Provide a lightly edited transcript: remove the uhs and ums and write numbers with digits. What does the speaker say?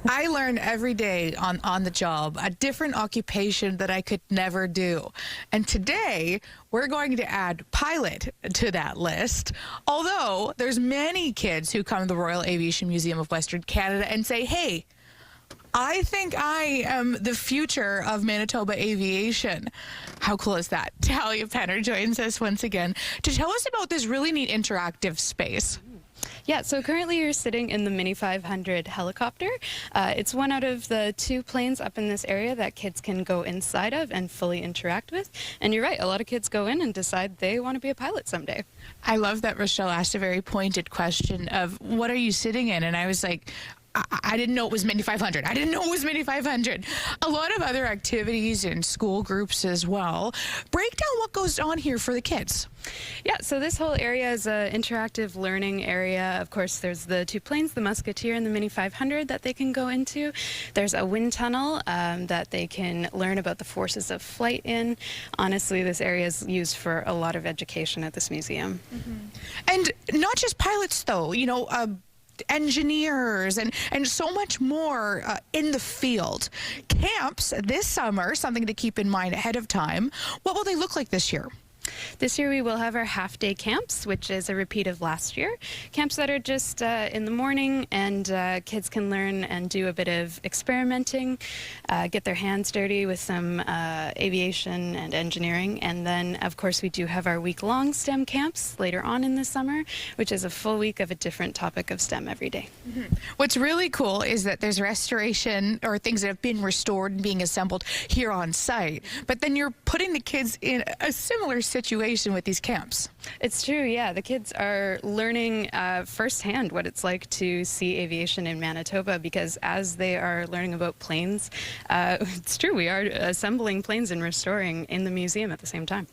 I learn every day on the job a different occupation that I could never do. And today, we're going to add pilot to that list. Although there's many kids who come to the Royal Aviation Museum of Western Canada and say, hey, I think I am the future of Manitoba aviation. How cool is that? Talia Penner joins us once again to tell us about this really neat interactive space. Yeah, so currently you're sitting in the Mini 500 helicopter. It's one out of the 2 planes up in this area that kids can go inside of and fully interact with. And you're right, a lot of kids go in and decide they want to be a pilot someday. I love that Rochelle asked a very pointed question of, what are you sitting in? And I was like, I didn't know it was Mini 500. I didn't know it was Mini 500. A lot of other activities in school groups as well. Break down what goes on here for the kids. Yeah, so this whole area is an interactive learning area. Of course, there's the 2 planes, the Musketeer and the Mini 500 that they can go into. There's a wind tunnel that they can learn about the forces of flight in. Honestly, this area is used for a lot of education at this museum. And not just pilots, though. You know, engineers and so much more in the field. Camps this summer, something to keep in mind ahead of time. What will they look like this year? This year we will have our half-day camps, which is a repeat of last year. Camps that are just in the morning, and kids can learn and do a bit of experimenting, get their hands dirty with some aviation and engineering. And then, of course, we do have our week-long STEM camps later on in the summer, which is a full week of a different topic of STEM every day. What's really cool is that there's restoration or things that have been restored and being assembled here on site, but then you're putting the kids in a similar situation with these camps. It's true, yeah. The kids are learning firsthand what it's like to see aviation in Manitoba, because as they are learning about planes, it's true, we are assembling planes and restoring in the museum at the same time.